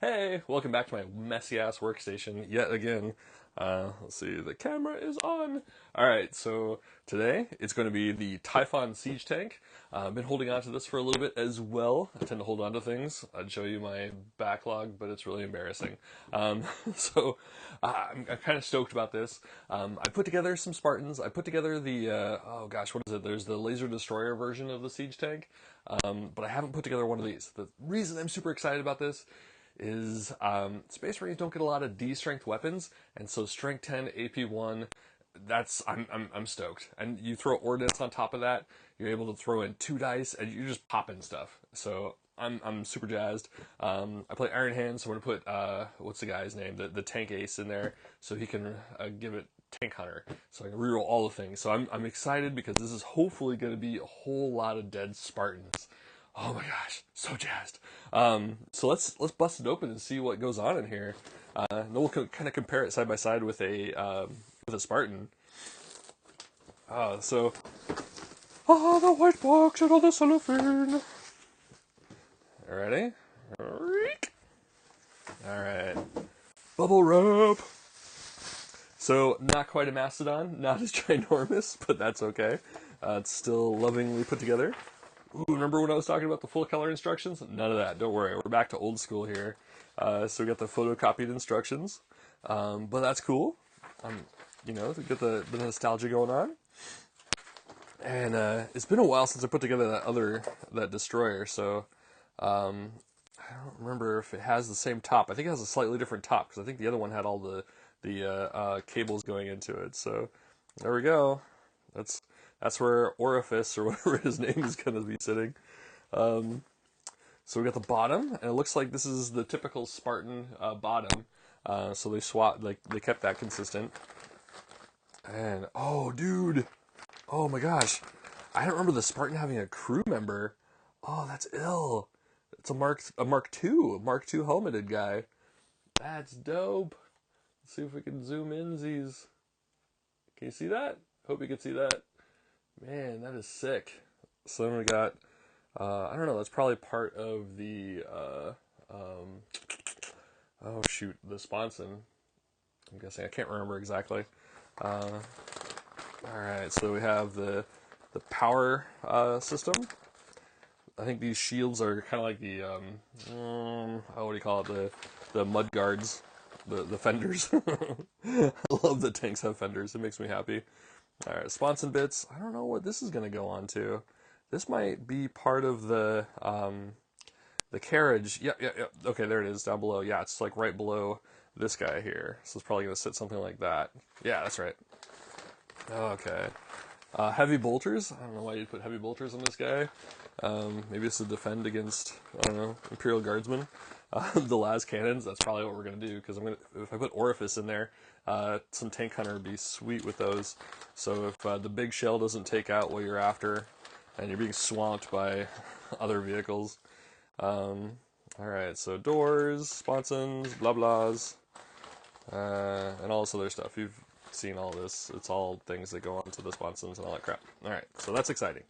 Hey, welcome back to my messy ass workstation yet again. Let's see, the camera is on. Alright, so today it's going to be the Typhon siege tank. I've been holding on to this for a little bit as well. I tend to hold on to things. I'd show you my backlog, but it's really embarrassing. Um, so I'm kind of stoked about this. I put together some Spartans. I put together the, oh gosh, what is it? There's the laser destroyer version of the siege tank. But I haven't put together one of these. The reason I'm super excited about this is Space Marines don't get a lot of D strength weapons, and so Strength 10 AP1. That's I'm stoked. And you throw ordnance on top of that, you're able to throw in 2 dice, and you're just popping stuff. So I'm super jazzed. I play Iron Hand, so I'm gonna put what's the guy's name, the tank ace in there, so he can give it Tank Hunter, so I can reroll all the things. So I'm excited because this is hopefully going to be a whole lot of dead Spartans. Oh my gosh, so jazzed. So let's bust it open and see what goes on in here. And then we'll kind of compare it side by side with a Spartan. So the white box and all the cellophane. Ready? All right. Bubble wrap. So not quite a mastodon, not as ginormous, but that's okay. It's still lovingly put together. Ooh, remember when I was talking about the full color instructions? None of that. Don't worry. We're back to old school here. So we got the photocopied instructions, but that's cool. We get the nostalgia going on. And it's been a while since I put together that destroyer. So I don't remember if it has the same top. I think it has a slightly different top because I think the other one had all the cables going into it. So there we go. That's where Orifice, or whatever his name is, going to be sitting. So we got the bottom, and it looks like this is the typical Spartan bottom. So they kept that consistent. And oh, dude, oh my gosh, I don't remember the Spartan having a crew member. Oh, that's ill. It's a Mark II helmeted guy. That's dope. Let's see if we can zoom in these. Can you see that? Hope you can see that. Man, that is sick. So then we got, I don't know, that's probably part of the, oh shoot, the sponson. I'm guessing, I can't remember exactly. Alright, so we have the power system. I think these shields are kind of like the, what do you call it, the mud guards, the fenders. I love that tanks have fenders, it makes me happy. Alright, sponson bits. I don't know what this is going to go on to. This might be part of the carriage. Yeah. Okay, there it is, down below. Yeah, it's like right below this guy here. So it's probably going to sit something like that. Yeah, that's right. Okay. Heavy bolters. I don't know why you'd put heavy bolters on this guy. Maybe it's to defend against, I don't know, Imperial Guardsmen. The las cannons. That's probably what we're going to do, because if I put Orifice in there, some Tank Hunter would be sweet with those. So if the big shell doesn't take out what you're after, and you're being swamped by other vehicles. Alright, so doors, sponsons, blah blahs, and all this other stuff. You've seen all this. It's all things that go onto the sponsons and all that crap. Alright, so that's exciting.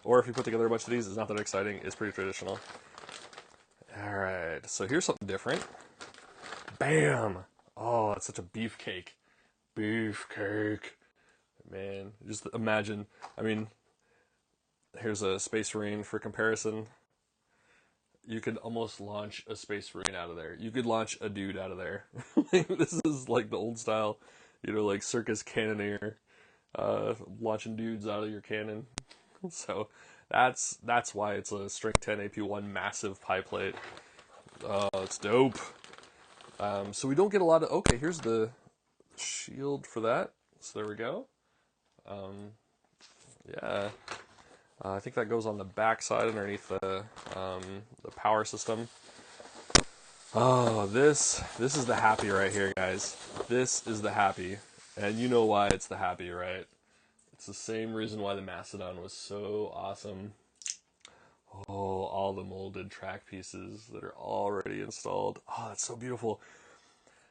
Or if you put together a bunch of these, it's not that exciting. It's pretty traditional. Alright, so here's something different. Bam! Oh, that's such a beefcake. Beefcake. Man, just imagine. I mean, here's a Space Marine for comparison. You could almost launch a Space Marine out of there. You could launch a dude out of there. This is like the old style, like circus cannoneer, launching dudes out of your cannon. So that's why it's a Strength 10 AP1 massive pie plate. It's dope. So we don't get a lot of... Okay, here's the shield for that. So there we go. Yeah. I think that goes on the back side underneath the power system. Oh, this is the happy right here, guys. This is the happy. And you know why it's the happy, right? It's the same reason why the Mastodon was so awesome. Oh, all the molded track pieces that are already installed. Oh, that's so beautiful.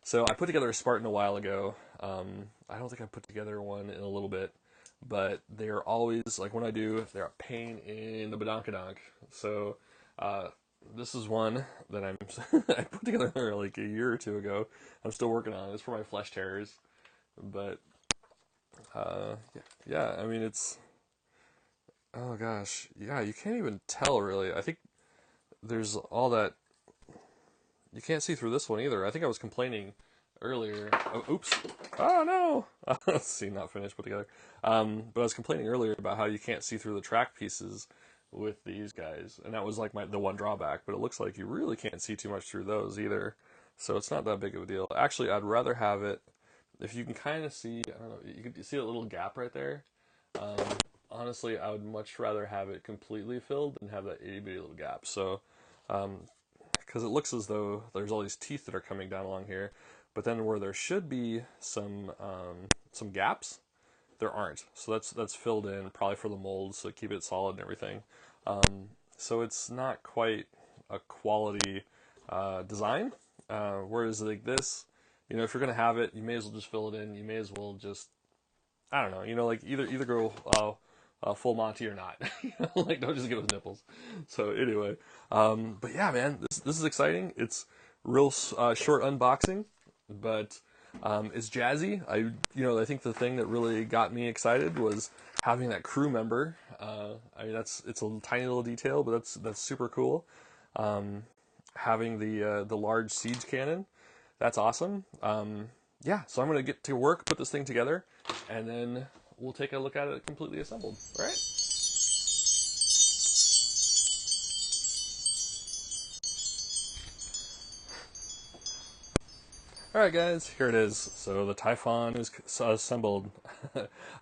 So I put together a Spartan a while ago. I don't think I put together one in a little bit, but they're always, like when I do, they're a pain in the badonkadonk. So this is one that I put together like a year or two ago. I'm still working on it. It's for my flesh terrors, but yeah. I mean, it's oh gosh, yeah. You can't even tell really. I think there's all that you can't see through this one either. I think I was complaining earlier. Oh, oops. Oh no. Let's see, not finished, put together. But I was complaining earlier about how you can't see through the track pieces with these guys, and that was like the one drawback. But it looks like you really can't see too much through those either, so it's not that big of a deal. Actually, I'd rather have it if you can kind of see. I don't know. You can see a little gap right there. Um, Honestly, I would much rather have it completely filled than have that itty bitty little gap. So, because it looks as though there's all these teeth that are coming down along here, but then where there should be some gaps, there aren't. So that's filled in probably for the molds to keep it solid and everything. So it's not quite a quality design. Whereas like this, if you're gonna have it, you may as well just fill it in. You may as well just I don't know, like either go full Monty or not. Like don't just get with nipples. So anyway, but yeah, man, this is exciting. It's real short unboxing, but it's jazzy. I think the thing that really got me excited was having that crew member. I mean, it's a tiny little detail, but that's super cool. Having the large siege cannon, that's awesome. Yeah, so I'm gonna get to work, put this thing together, and then we'll take a look at it completely assembled. All right. Alright guys, here it is. So the Typhon is assembled.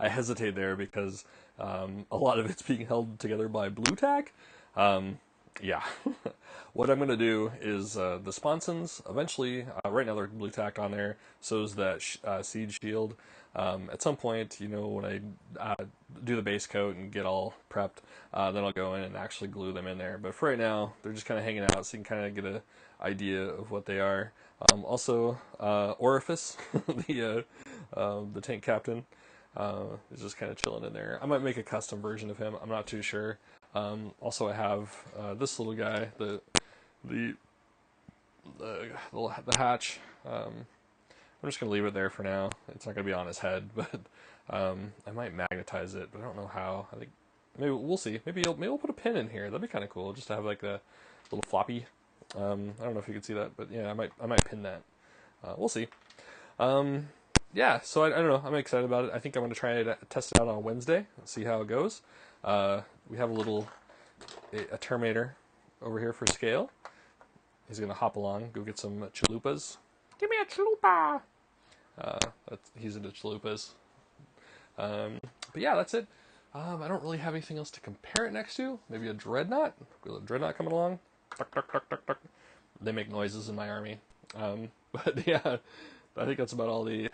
I hesitate there because a lot of it's being held together by blue tack. Yeah. What I'm going to do is the sponsons, eventually, right now they're blue tacked on there, so is that siege shield. At some point, when I do the base coat and get all prepped, then I'll go in and actually glue them in there. But for right now, they're just kind of hanging out, so you can kind of get an idea of what they are. Also, Orifice, the tank captain, is just kind of chilling in there. I might make a custom version of him. I'm not too sure. Also, I have this little guy, the hatch. I'm just gonna leave it there for now. It's not gonna be on his head, but I might magnetize it, but I don't know how. I think maybe we'll see. Maybe we'll put a pin in here. That'd be kind of cool, just to have like a little floppy. I don't know if you can see that, but yeah, I might pin that. We'll see. Yeah, so I don't know. I'm excited about it. I think I'm going to try to test it out on Wednesday, see how it goes. We have a Terminator over here for scale. He's going to hop along, go get some chalupas. Give me a chalupa! He's into chalupas. But yeah, that's it. I don't really have anything else to compare it next to. Maybe a dreadnought. Got a dreadnought coming along. Tuck, tuck, tuck, tuck, tuck. They make noises in my army. But yeah, I think that's about all the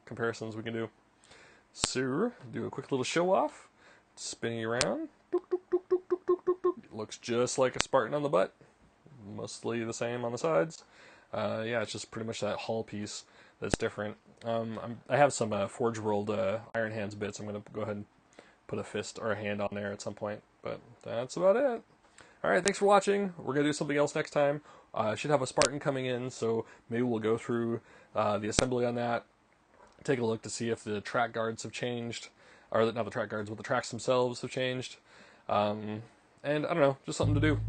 comparisons we can do. So, do a quick little show off. Spinning around. Looks just like a Spartan on the butt. Mostly the same on the sides. Yeah, it's just pretty much that hull piece that's different. I have some Forgeworld Iron Hands bits. I'm going to go ahead and put a fist or a hand on there at some point. But that's about it. Alright, thanks for watching. We're going to do something else next time. I should have a Spartan coming in, so maybe we'll go through the assembly on that. Take a look to see if the track guards have changed. Or not the track guards, but the tracks themselves have changed. And I don't know, just something to do.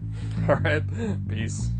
Alright, peace.